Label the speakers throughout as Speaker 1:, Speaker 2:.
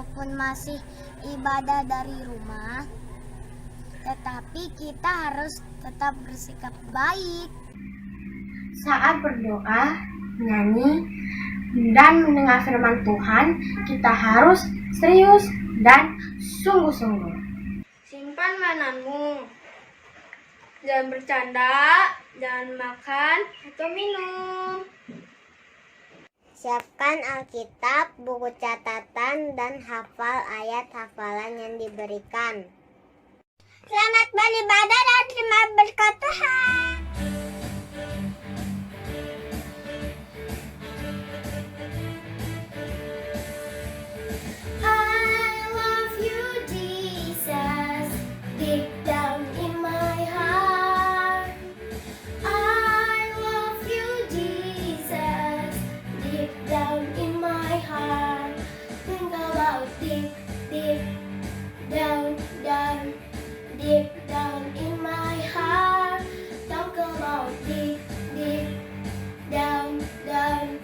Speaker 1: walaupun masih ibadah dari rumah, tetapi kita harus tetap bersikap baik.
Speaker 2: Saat berdoa, menyanyi, dan mendengar firman Tuhan, kita harus serius dan sungguh-sungguh.
Speaker 3: Simpan mainanmu. Jangan bercanda, jangan makan atau minum.
Speaker 1: Siapkan Alkitab, buku catatan, dan hafal ayat hafalan yang diberikan. Selamat beribadah dan terima berkat Tuhan. I love you, Jesus, deep down in my heart. I love you, Jesus, deep down in my heart. Think about deep, deep down, down, deep down in my heart. Talk about deep, deep down, down,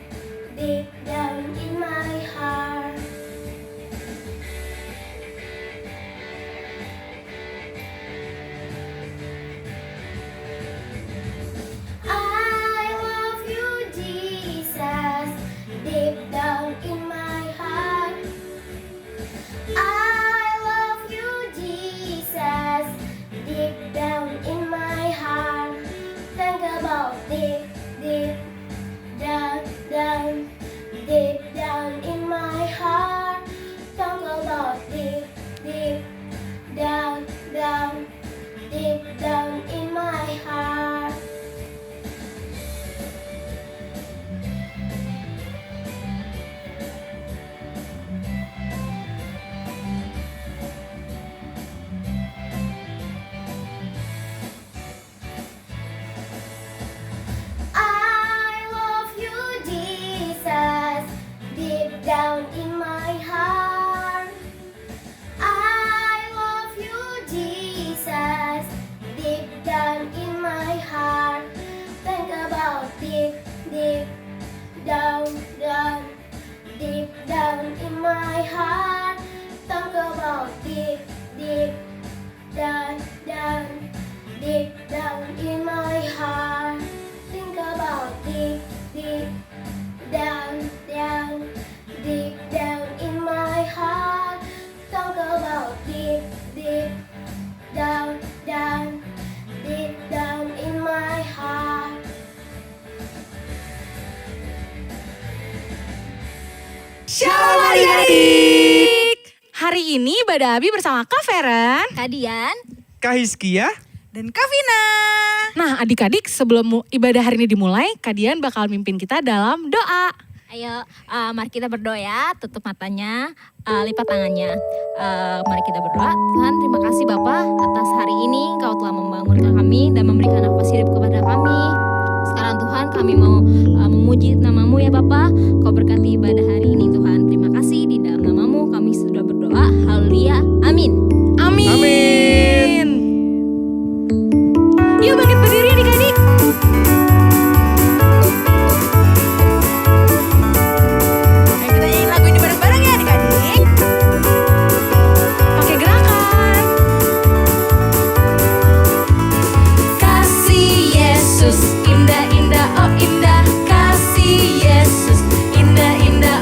Speaker 1: deep down in my heart. I love you, Jesus, deep down in my heart. I love you, Jesus, deep down in my heart. Think about deep, deep down, down, deep down in my heart. Talk about deep, deep down, down, deep down in my heart. I love you, Jesus, deep down in my heart. I love you, Jesus, deep down in my heart. Think about deep, deep down, down, deep down in my heart. Talk about deep, deep down, down, deep down in my heart. Think about deep, deep down, down, deep down in my heart. Talk about deep, deep down, down, deep down in my heart.
Speaker 4: Shalom adik-adik. Hari ini Ibadah Abi bersama Kak Feren,
Speaker 5: Kak Dian,
Speaker 6: Kak Hizkia,
Speaker 4: dan Kak Vina. Nah adik-adik, sebelum ibadah hari ini dimulai, Kak Dian bakal mimpin kita dalam doa.
Speaker 5: ayo mari kita berdoa ya. Tutup matanya, lipat tangannya. Mari kita berdoa. Tuhan, terima kasih Bapa atas hari ini Kau telah membangunkan kami dan memberikan nafas hidup kepada kami. Sekarang Tuhan kami mau memuji nama-Mu ya Bapa. Kau berkati ibadah hari ini Tuhan. Terima kasih, di dalam nama-Mu kami sudah berdoa. Haleluya. Amin.
Speaker 4: Amin.
Speaker 6: Amin.
Speaker 4: Yuk bangkit berdiri adik-adik. Ayo kita nyanyiin lagu ini bareng-bareng ya adik-adik. Pakai gerakan.
Speaker 5: Kasih Yesus indah-indah, oh indah. Kasih Yesus indah-indah,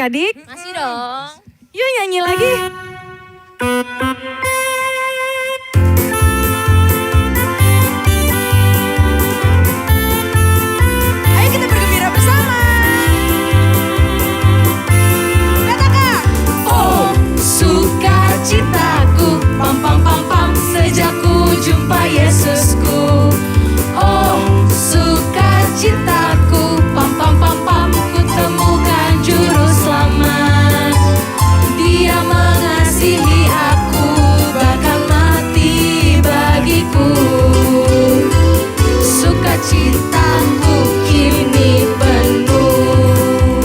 Speaker 4: adik-adik?
Speaker 5: Masih dong.
Speaker 4: Yuk nyanyi lagi. Ayo kita bergembira bersama. Katakan.
Speaker 5: Oh, sukacitaku, pam pam pam pam, sejak ku jumpa Yesusku. Oh, sukacitaku, pam pam pam pam, ku temukan juru selamat. Dia mengasihi aku, bahkan mati bagiku. Sukacitaku kini penuh.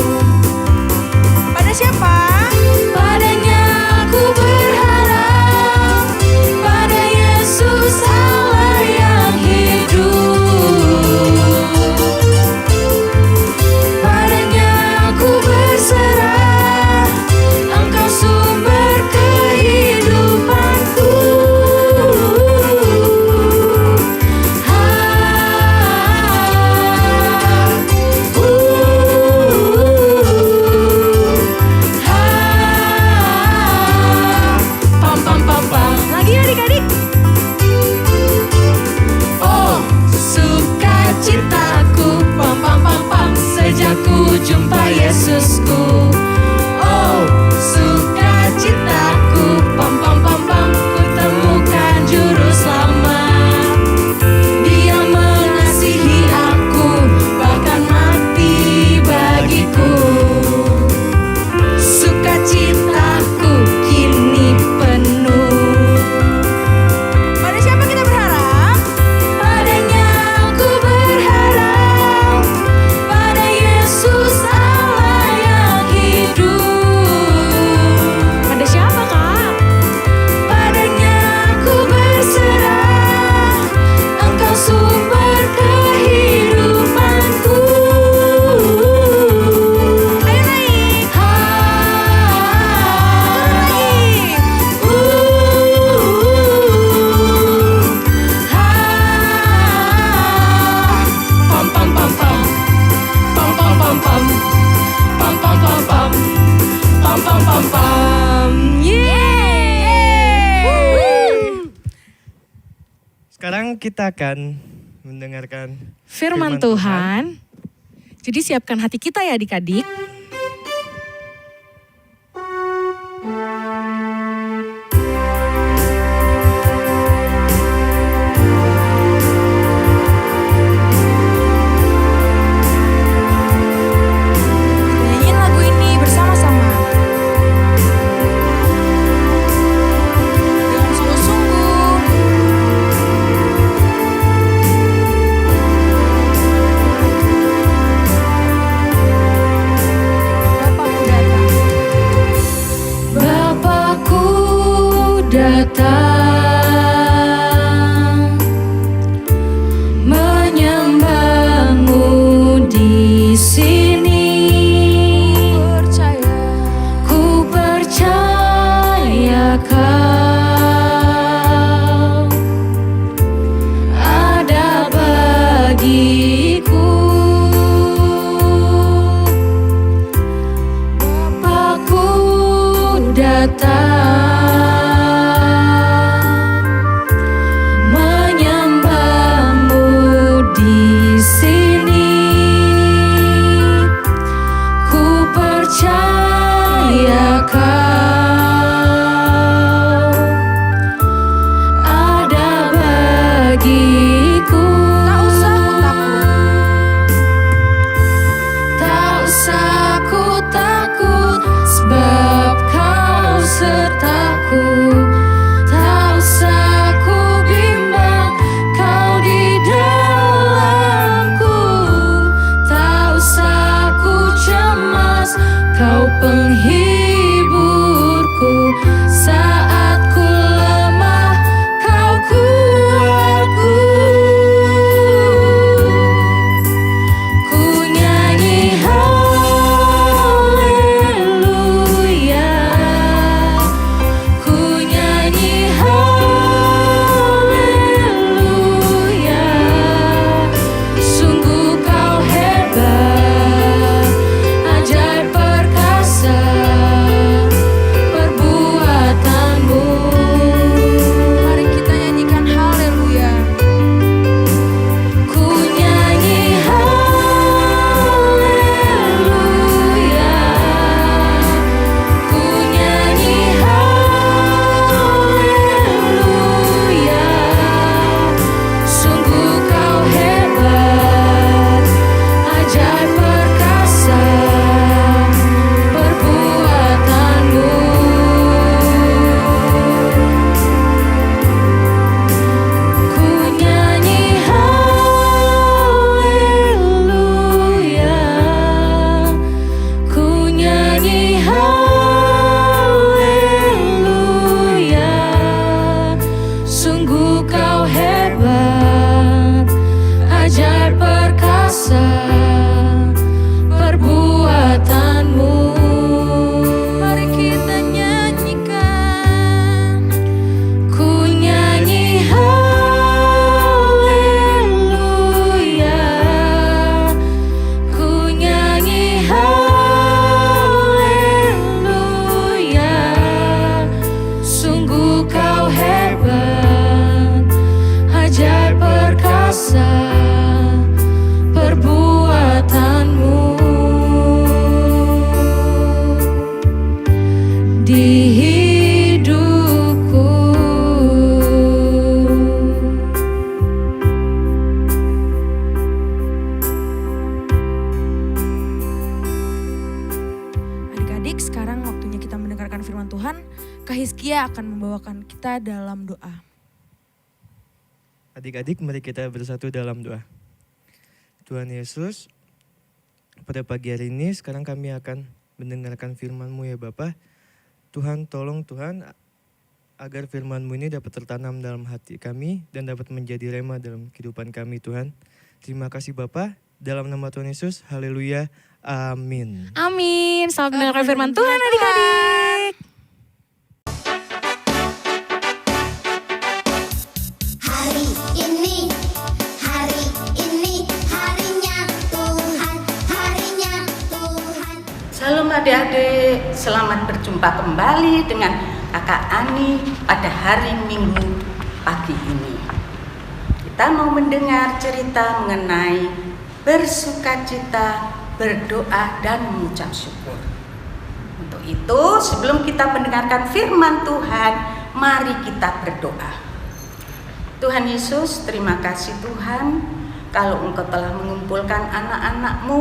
Speaker 4: Pada siapa?
Speaker 5: Padanya aku berharap, pada Yesus Allah yang hidup. Padanya aku berserah, Engkau sumber kehidupanku. Pam pam pam pam.
Speaker 4: Lagi adik-adik.
Speaker 5: Oh, sukacitaku, pam pam pam pam, sejak ku jumpa Yesusku. Oh, sukacitaku, pam pam pam pam, ku temukan juru selamat. Dia mengasihi aku, bahkan mati bagiku. Sukacitaku kini penuh.
Speaker 4: Pada siapa kita berharap?
Speaker 5: Padanya aku berharap, pada Yesus Allah yang hidup.
Speaker 4: Pada siapa kak?
Speaker 5: Padanya aku berserah, Engkau sumber kehidupanku.
Speaker 4: Ayo naik.
Speaker 5: Pam pam pam pam, pam pam pam pam, pam pam pam pam, pam pam pam pam.
Speaker 6: Sekarang kita akan mendengarkan
Speaker 4: Firman Tuhan. Jadi siapkan hati kita ya adik-adik. Nyanyiin lagu ini bersama-sama. Dengan sungguh-sungguh. Bapakku datang, menyembahmu di sini. Ku percaya kau ada bagiku. Bapakku datang, menyembahmu di sini. Ku percaya kau ada bagiku. Tak usah ku takut, sebab kau sertaku. Tak usah ku bimbang, kau di dalamku. Tak usah ku cemas, kau penghiburku. Saat ku lemah, kau kuatku. Ku nyanyi haleluya, ku nyanyi haleluya. Sungguh kau hebat, ajaib perkasa.
Speaker 7: Hizkia akan membawakan kita dalam doa.
Speaker 6: Adik-adik, mari kita bersatu dalam doa. Tuhan Yesus, pada pagi hari ini sekarang kami akan mendengarkan firman-Mu ya Bapa. Tuhan, tolong Tuhan agar firman-Mu ini dapat tertanam dalam hati kami dan dapat menjadi rema dalam kehidupan kami Tuhan. Terima kasih Bapa, dalam nama Tuhan Yesus, haleluya, amin.
Speaker 4: Amin. Selamat mendengarkan firman Tuhan adik-adik.
Speaker 1: Hari ini harinya Tuhan, harinya Tuhan.
Speaker 8: Salam adik-adik, selamat berjumpa kembali dengan Kakak Ani pada hari Minggu pagi ini. Kita mau mendengar cerita mengenai bersukacita, berdoa, dan mengucap syukur. Untuk itu, sebelum kita mendengarkan firman Tuhan, mari kita berdoa. Tuhan Yesus, terima kasih Tuhan, kalau Engkau telah mengumpulkan anak-anak-Mu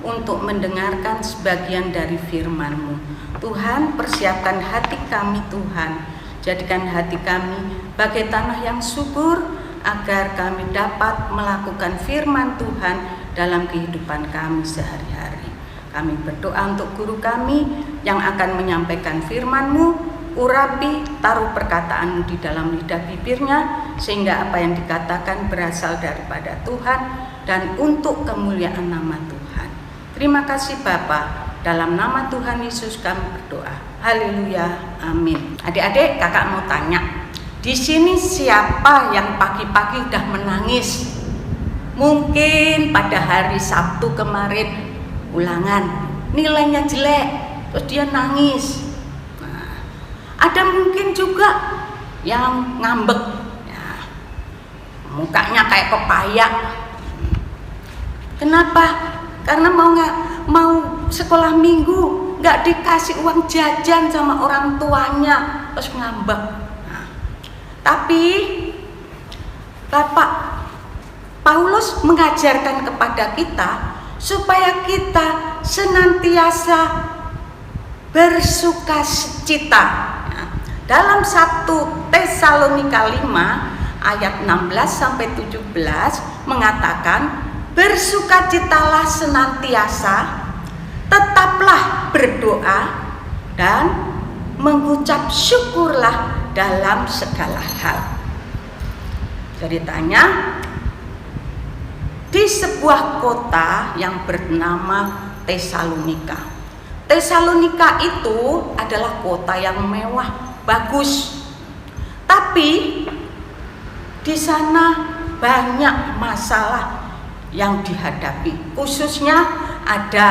Speaker 8: untuk mendengarkan sebagian dari firman-Mu. Tuhan, persiapkan hati kami Tuhan, jadikan hati kami bagai tanah yang subur, agar kami dapat melakukan firman Tuhan dalam kehidupan kami sehari-hari. Kami berdoa untuk guru kami yang akan menyampaikan firman-Mu, urapi, taruh perkataan-Mu di dalam lidah bibirnya, sehingga apa yang dikatakan berasal daripada Tuhan dan untuk kemuliaan nama Tuhan. Terima kasih Bapa, dalam nama Tuhan Yesus kami berdoa. Haleluya, amin. Adik-adik, kakak mau tanya, di sini siapa yang pagi-pagi udah menangis? Mungkin pada hari Sabtu kemarin ulangan, nilainya jelek, terus dia nangis. Nah, ada mungkin juga yang ngambek, ya, mukanya kayak pepaya. Kenapa? Karena mau sekolah minggu nggak dikasih uang jajan sama orang tuanya, terus ngambek. Tapi Bapak Paulus mengajarkan kepada kita supaya kita senantiasa bersukacita. Dalam 1 Tesalonika 5 ayat 16 sampai 17 mengatakan, bersukacitalah senantiasa, tetaplah berdoa, dan mengucap syukurlah dalam segala hal. Ceritanya, di sebuah kota yang bernama Tesalonika. Tesalonika itu adalah kota yang mewah, bagus. Tapi di sana banyak masalah yang dihadapi. Khususnya ada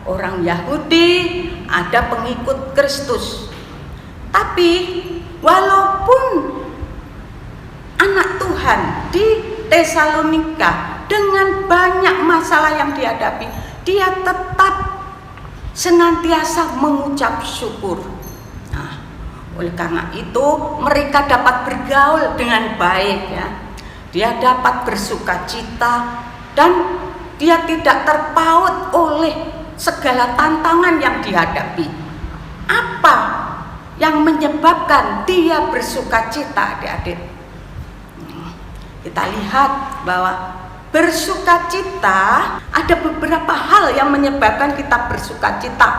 Speaker 8: orang Yahudi, ada pengikut Kristus. Tapi walaupun anak Tuhan di Tesalonika dengan banyak masalah yang dihadapi, dia tetap senantiasa mengucap syukur. Nah, oleh karena itu mereka dapat bergaul dengan baik ya. Dia dapat bersukacita dan dia tidak terpaut oleh segala tantangan yang dihadapi. Apa yang menyebabkan dia bersukacita, adik-adik? Kita lihat bahwa bersukacita, ada beberapa hal yang menyebabkan kita bersukacita.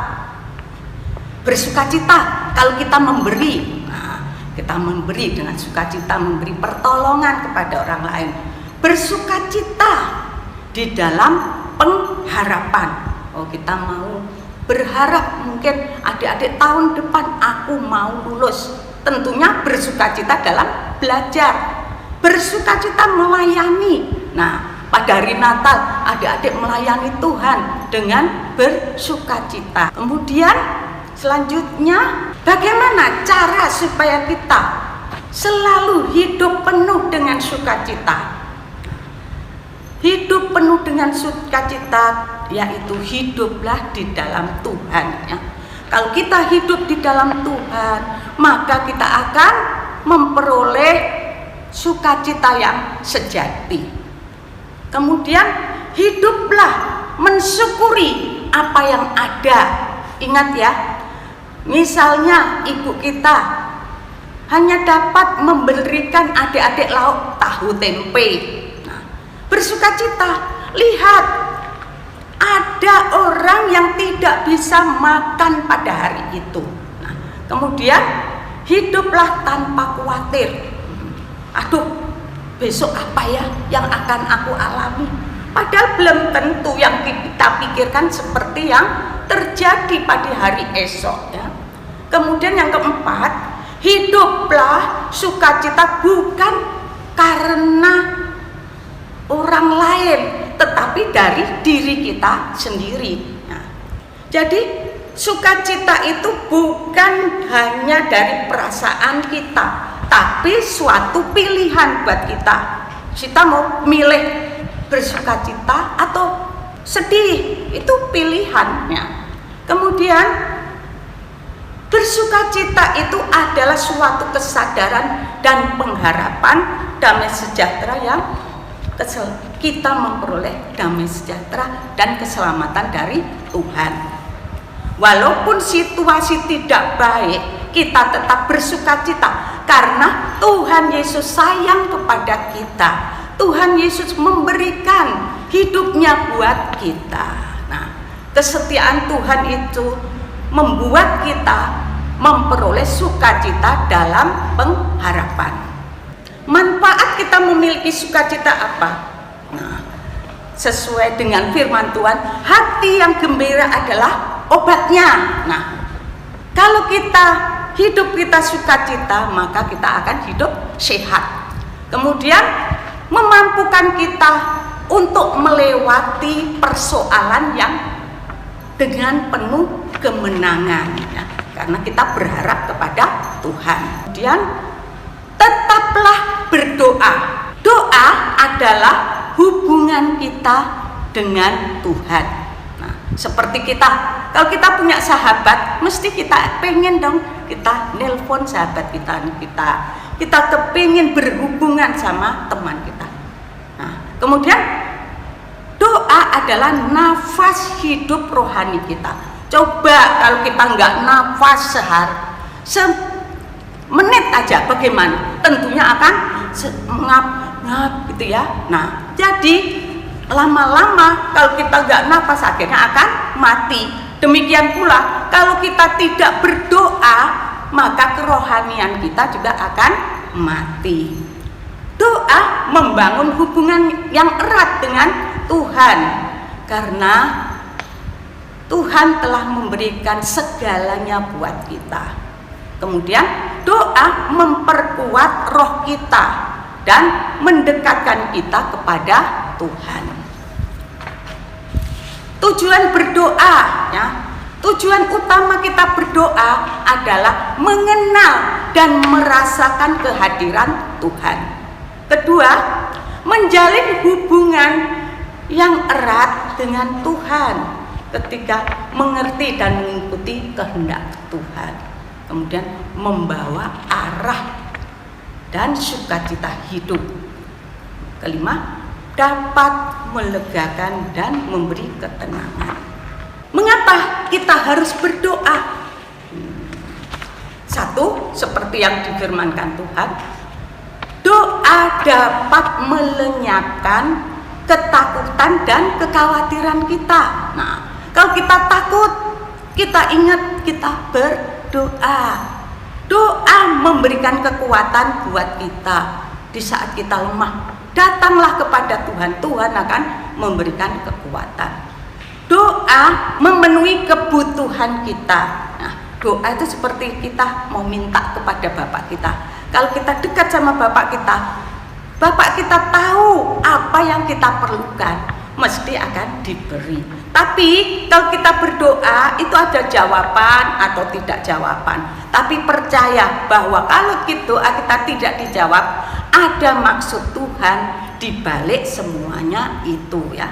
Speaker 8: Bersukacita kalau kita memberi, kita memberi dengan sukacita, memberi pertolongan kepada orang lain. Bersukacita di dalam pengharapan. Oh, kita mau berharap mungkin adik-adik tahun depan aku mau lulus. Tentunya bersukacita dalam belajar, bersukacita melayani. Nah, pada hari Natal adik-adik melayani Tuhan dengan bersukacita. Kemudian selanjutnya, bagaimana cara supaya kita selalu hidup penuh dengan sukacita? Hidup penuh dengan sukacita, yaitu hiduplah di dalam Tuhan ya. Kalau kita hidup di dalam Tuhan, maka kita akan memperoleh sukacita yang sejati. Kemudian hiduplah mensyukuri apa yang ada. Ingat ya, misalnya ibu kita hanya dapat memberikan adik-adik lauk tahu tempe. Nah, bersukacita, lihat ada orang yang tidak bisa makan pada hari itu. Nah, kemudian hiduplah tanpa khawatir. Aduh, besok apa ya yang akan aku alami? Padahal belum tentu yang kita pikirkan seperti yang terjadi pada hari esok ya. Kemudian yang keempat, hiduplah sukacita bukan karena orang lain, tetapi dari diri kita sendiri. Nah, jadi sukacita itu bukan hanya dari perasaan kita, tapi suatu pilihan buat kita. Kita mau milih bersukacita atau sedih, itu pilihannya. Kemudian bersukacita itu adalah suatu kesadaran dan pengharapan damai sejahtera yang kita memperoleh damai sejahtera dan keselamatan dari Tuhan. Walaupun situasi tidak baik, kita tetap bersukacita karena Tuhan Yesus sayang kepada kita. Tuhan Yesus memberikan hidupnya buat kita. Nah, kesetiaan Tuhan itu membuat kita memperoleh sukacita dalam pengharapan. Manfaat kita memiliki sukacita apa? Nah, sesuai dengan firman Tuhan, hati yang gembira adalah obatnya. Nah, kalau hidup kita sukacita, maka kita akan hidup sehat. Kemudian memampukan kita untuk melewati persoalan yang dengan penuh kemenangan ya, karena kita berharap kepada Tuhan. Kemudian tetaplah berdoa. Doa adalah hubungan kita dengan Tuhan. Nah, seperti kalau kita punya sahabat, mesti kita pengen dong kita nelpon sahabat kita kepingin berhubungan sama teman kita. Nah, kemudian doa adalah nafas hidup rohani kita. Coba kalau kita nggak nafas semenit aja, bagaimana? Tentunya akan ngap gitu ya. Nah, jadi lama-lama kalau kita nggak nafas akhirnya akan mati. Demikian pula kalau kita tidak berdoa, maka kerohanian kita juga akan mati. Doa membangun hubungan yang erat dengan Tuhan, karena Tuhan telah memberikan segalanya buat kita. Kemudian doa memperkuat roh kita dan mendekatkan kita kepada Tuhan. Tujuan berdoa ya, tujuan utama kita berdoa adalah mengenal dan merasakan kehadiran Tuhan. Kedua, menjalin hubungan yang erat dengan Tuhan ketika mengerti dan mengikuti kehendak Tuhan. Kemudian membawa arah dan sukacita hidup. Kelima, dapat melegakan dan memberi ketenangan. Mengapa kita harus berdoa? Satu, seperti yang difirmankan Tuhan, doa dapat melenyapkan ketakutan dan kekhawatiran kita. Nah, kalau kita takut, kita ingat kita berdoa. Doa memberikan kekuatan buat kita di saat kita lemah. Datanglah kepada Tuhan, Tuhan akan memberikan kekuatan. Doa memenuhi kebutuhan kita. Nah, doa itu seperti kita mau minta kepada Bapak kita. Kalau kita dekat sama Bapak kita tahu apa yang kita perlukan, mesti akan diberi. Tapi kalau kita berdoa itu ada jawaban atau tidak jawaban. Tapi percaya bahwa kalau doa kita tidak dijawab, ada maksud Tuhan di balik semuanya itu ya.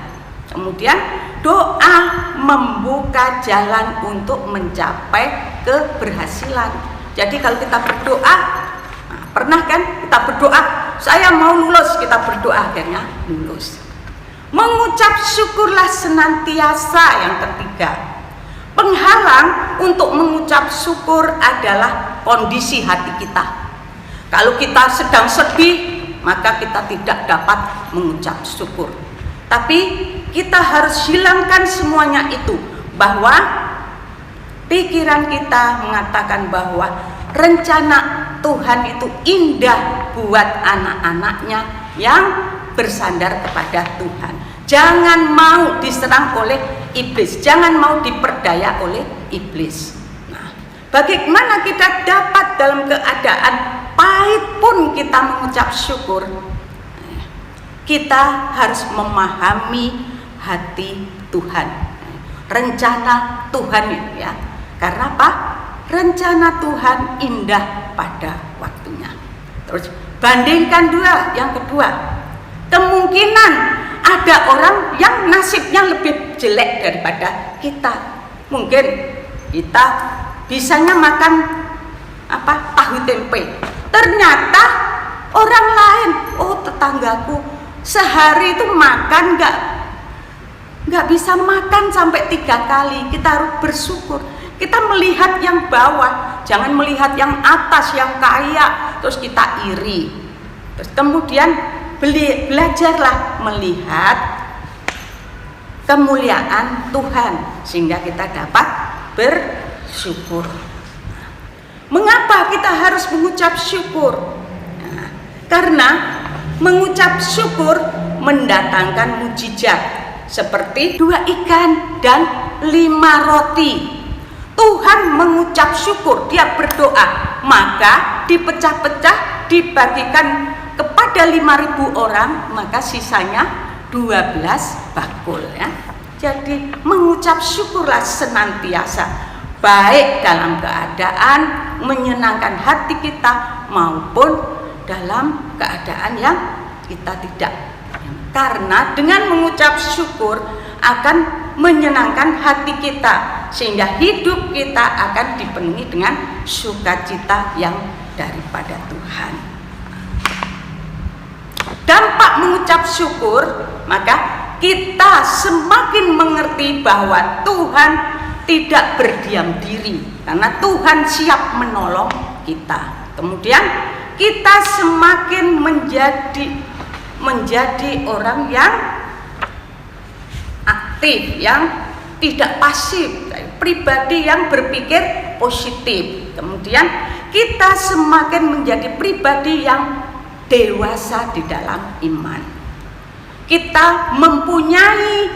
Speaker 8: Kemudian doa membuka jalan untuk mencapai keberhasilan. Jadi kalau kita berdoa, pernah kan kita berdoa, saya mau lulus, kita berdoa akhirnya lulus. Mengucap syukurlah senantiasa. Yang ketiga, penghalang untuk mengucap syukur adalah kondisi hati kita. Kalau kita sedang sedih, maka kita tidak dapat mengucap syukur. Tapi kita harus hilangkan semuanya itu, bahwa pikiran kita mengatakan bahwa rencana Tuhan itu indah buat anak-anaknya yang bersandar kepada Tuhan. Jangan mau diserang oleh iblis, jangan mau diperdaya oleh iblis. Nah, bagaimana kita dapat dalam keadaan pahit pun kita mengucap syukur? Kita harus memahami hati Tuhan, rencana Tuhan ya. Karena apa? Rencana Tuhan indah pada waktunya. Terus bandingkan yang kedua. Kemungkinan ada orang yang nasibnya lebih jelek daripada kita. Mungkin kita bisanya makan tahu tempe. Ternyata orang lain, tetanggaku sehari itu makan nggak bisa makan sampai 3 kali. Kita harus bersyukur. Kita melihat yang bawah, jangan melihat yang atas, yang kaya, terus kita iri. Terus kemudian belajarlah melihat kemuliaan Tuhan sehingga kita dapat bersyukur. Mengapa kita harus mengucap syukur? Nah, karena mengucap syukur mendatangkan mujizat seperti 2 ikan dan 5 roti. Tuhan mengucap syukur, dia berdoa, maka dipecah-pecah, dibagikan kepada 5.000 orang, maka sisanya 12 bakul ya. Jadi mengucap syukurlah senantiasa, baik dalam keadaan menyenangkan hati kita maupun dalam keadaan yang kita tidak. Karena dengan mengucap syukur akan menyenangkan hati kita, sehingga hidup kita akan dipenuhi dengan sukacita yang daripada Tuhan. Dampak mengucap syukur, maka kita semakin mengerti bahwa Tuhan tidak berdiam diri, karena Tuhan siap menolong kita. Kemudian kita semakin menjadi orang yang aktif, yang tidak pasif, pribadi yang berpikir positif. Kemudian kita semakin menjadi pribadi yang dewasa di dalam iman. Kita mempunyai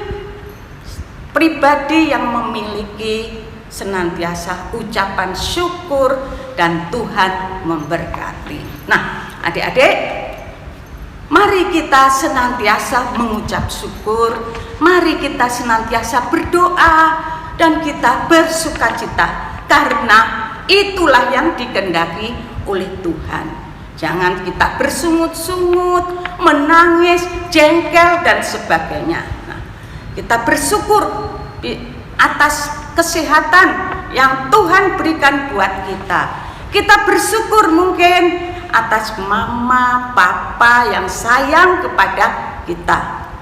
Speaker 8: pribadi yang memiliki senantiasa ucapan syukur dan Tuhan memberkati. Nah, adik-adik, mari kita senantiasa mengucap syukur, mari kita senantiasa berdoa dan kita bersukacita, karena itulah yang dikehendaki oleh Tuhan. Jangan kita bersungut-sungut, menangis, jengkel dan sebagainya. Nah, kita bersyukur atas kesehatan yang Tuhan berikan buat kita. Kita bersyukur mungkin atas mama, papa yang sayang kepada kita.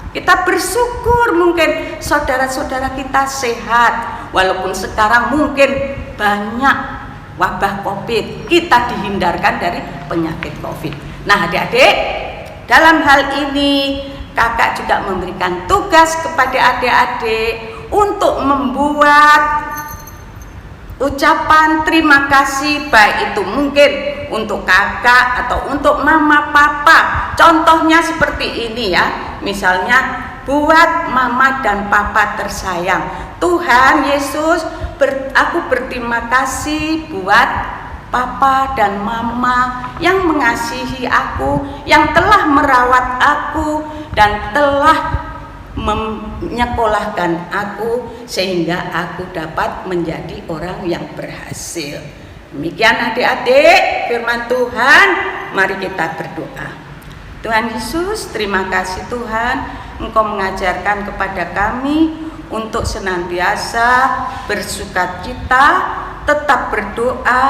Speaker 8: Kita bersyukur mungkin saudara-saudara kita sehat, walaupun sekarang mungkin banyak wabah COVID, kita dihindarkan dari penyakit COVID. Nah, adik-adik, dalam hal ini kakak juga memberikan tugas kepada adik-adik untuk membuat ucapan terima kasih, baik itu mungkin untuk kakak atau untuk mama papa. Contohnya seperti ini ya, misalnya buat mama dan papa tersayang, Tuhan Yesus, aku berterima kasih buat papa dan mama yang mengasihi aku, yang telah merawat aku dan telah menyekolahkan aku sehingga aku dapat menjadi orang yang berhasil. Demikian adik-adik firman Tuhan, mari kita berdoa. Tuhan Yesus, terima kasih Tuhan, Engkau mengajarkan kepada kami untuk senantiasa bersukacita, tetap berdoa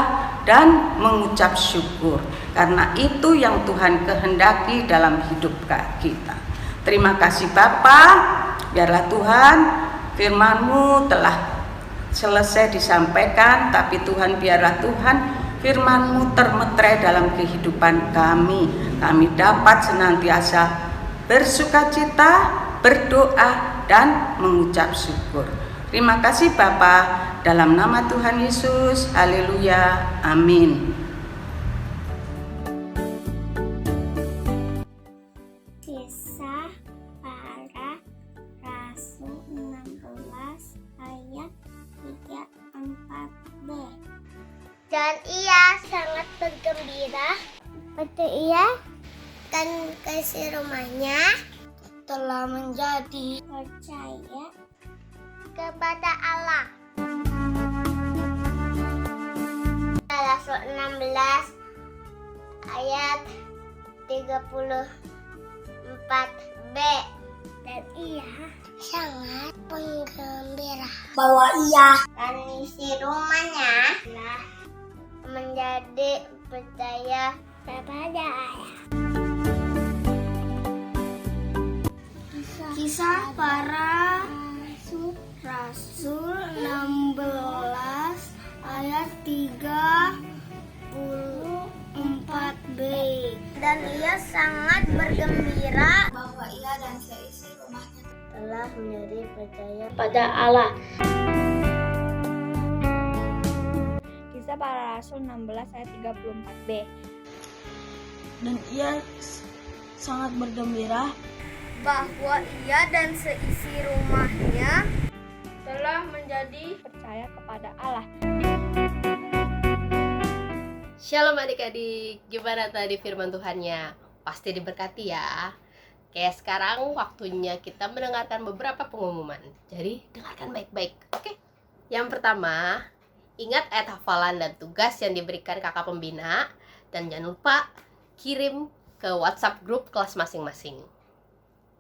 Speaker 8: dan mengucap syukur, karena itu yang Tuhan kehendaki dalam hidup kita. Terima kasih Bapa, biarlah Tuhan firman-Mu telah selesai disampaikan, tapi Tuhan biarlah Tuhan firman-Mu termeterai dalam kehidupan kami. Kami dapat senantiasa bersukacita, berdoa, dan mengucap syukur. Terima kasih Bapa, dalam nama Tuhan Yesus. Haleluya. Amin.
Speaker 1: Kisah para Rasul 16 ayat 34b. Dan ia sangat bergembira. Betul ia dan kasih rumahnya telah menjadi percaya kepada Allah. Rasul 16 ayat 34b. Dan ia sangat bergembira bahwa ia dan isi rumahnya telah menjadi percaya kepada Allah. Kisah para Rasul 16 ayat 34b. Dan ia sangat bergembira bahwa ia dan seisi rumahnya telah menjadi percaya pada Allah.
Speaker 3: Kisah para Rasul 16 ayat 34b.
Speaker 7: Dan ia sangat bergembira
Speaker 3: Bahwa ia dan seisi rumahnya telah menjadi percaya kepada Allah.
Speaker 9: Shalom adik-adik, gimana tadi firman Tuhannya? Pasti diberkati ya. Oke, sekarang waktunya kita mendengarkan beberapa pengumuman. Jadi dengarkan baik-baik, oke? Yang pertama, ingat ayat hafalan dan tugas yang diberikan kakak pembina. Dan jangan lupa kirim ke WhatsApp grup kelas masing-masing.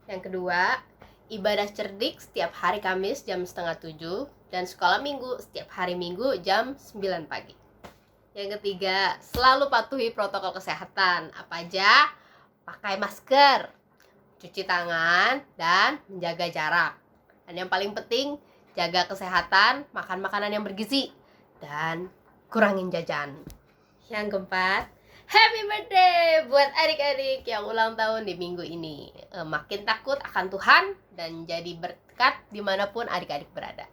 Speaker 9: Yang kedua, ibadah cerdik setiap hari Kamis jam 6:30 dan sekolah minggu setiap hari Minggu jam 9 pagi. Yang ketiga, selalu patuhi protokol kesehatan. Apa aja? Pakai masker, cuci tangan, dan menjaga jarak. Dan yang paling penting, jaga kesehatan, makan makanan yang bergizi, dan kurangin jajan. Yang keempat, happy birthday buat adik-adik yang ulang tahun di minggu ini. Makin takut akan Tuhan dan jadi berkat dimanapun adik-adik berada.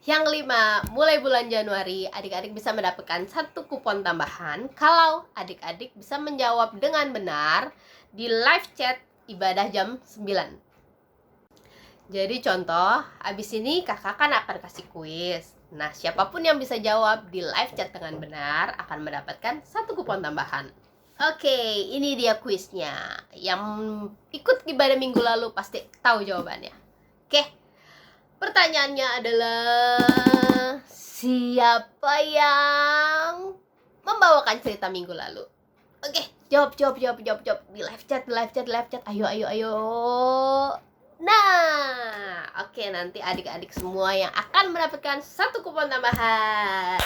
Speaker 9: Yang kelima, mulai bulan Januari, adik-adik bisa mendapatkan 1 kupon tambahan kalau adik-adik bisa menjawab dengan benar di live chat ibadah jam 9. Jadi contoh, abis ini kakak kan akan kasih kuis. Nah, siapapun yang bisa jawab di live chat dengan benar akan mendapatkan 1 kupon tambahan. Oke, ini dia kuisnya. Yang ikut ibadah minggu lalu pasti tahu jawabannya. Oke, pertanyaannya adalah siapa yang membawakan cerita minggu lalu? Oke, jawab di live chat. Ayo. Nah, oke, nanti adik-adik semua yang akan mendapatkan 1 kupon tambahan.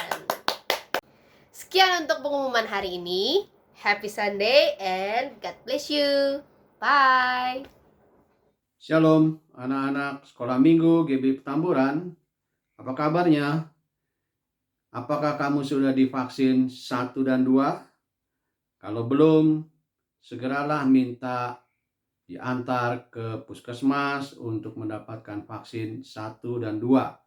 Speaker 9: Sekian untuk pengumuman hari ini. Happy Sunday and God bless you. Bye.
Speaker 10: Shalom anak-anak sekolah minggu GB Petamburan. Apa kabarnya? Apakah kamu sudah divaksin 1 dan 2? Kalau belum, segeralah minta diantar ke puskesmas untuk mendapatkan vaksin 1 dan 2.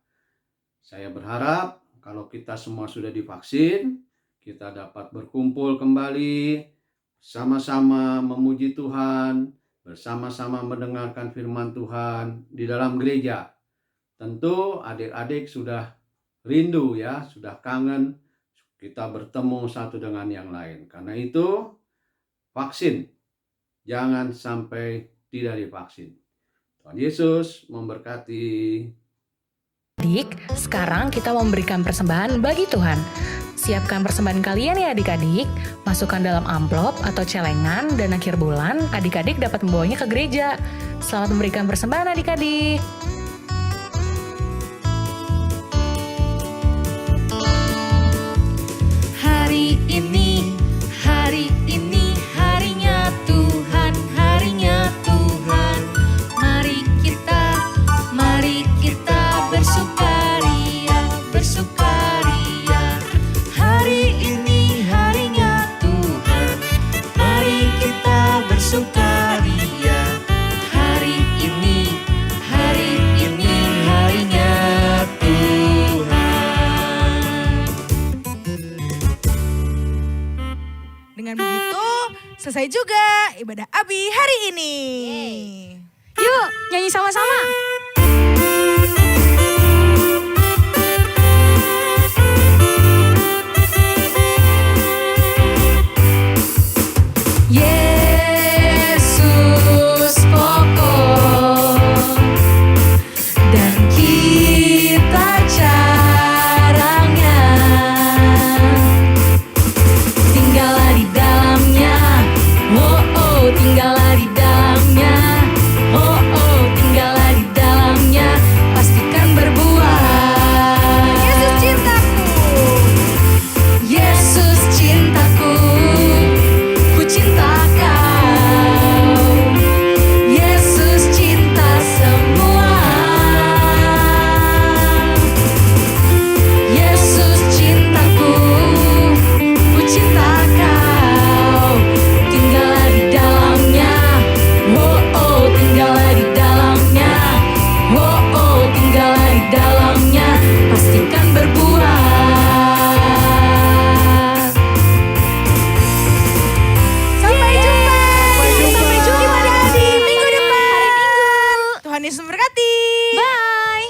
Speaker 10: Saya berharap kalau kita semua sudah divaksin, kita dapat berkumpul kembali, sama-sama memuji Tuhan, bersama-sama mendengarkan firman Tuhan di dalam gereja. Tentu adik-adik sudah rindu ya, sudah kangen kita bertemu satu dengan yang lain. Karena itu, vaksin. Jangan sampai tidak divaksin. Tuhan Yesus memberkati.
Speaker 4: Adik, sekarang kita memberikan persembahan bagi Tuhan. Siapkan persembahan kalian ya adik-adik. Masukkan dalam amplop atau celengan dan akhir bulan adik-adik dapat membawanya ke gereja. Selamat memberikan persembahan adik-adik.
Speaker 5: Hari ini harinya Tuhan, harinya Tuhan. Mari kita bersukaria. Hari ini
Speaker 11: selesai juga ibadah Abi hari ini.
Speaker 5: Yuk, nyanyi sama-sama.
Speaker 4: Yesus pokok dan kita caranya, tinggallah di dalamnya, oh oh tinggallah di dalamnya, oh oh tinggallah di dalamnya, pastikan berbuah.
Speaker 11: Yesus cintaku,
Speaker 4: Yesus cintaku, ku cinta kau. Yesus cinta semua. Yesus cintaku, ku cinta kau. Tinggallah di dalamnya, oh oh tinggallah di dalamnya, oh oh tinggallah di dalamnya, pastikan berbuah.
Speaker 11: sampai jumpa.
Speaker 5: Sampai jumpa
Speaker 11: Sampai jumpa
Speaker 5: di
Speaker 11: di minggu depan.
Speaker 5: hari Minggu.
Speaker 11: Tuhan Yesus memberkati.
Speaker 5: Bye.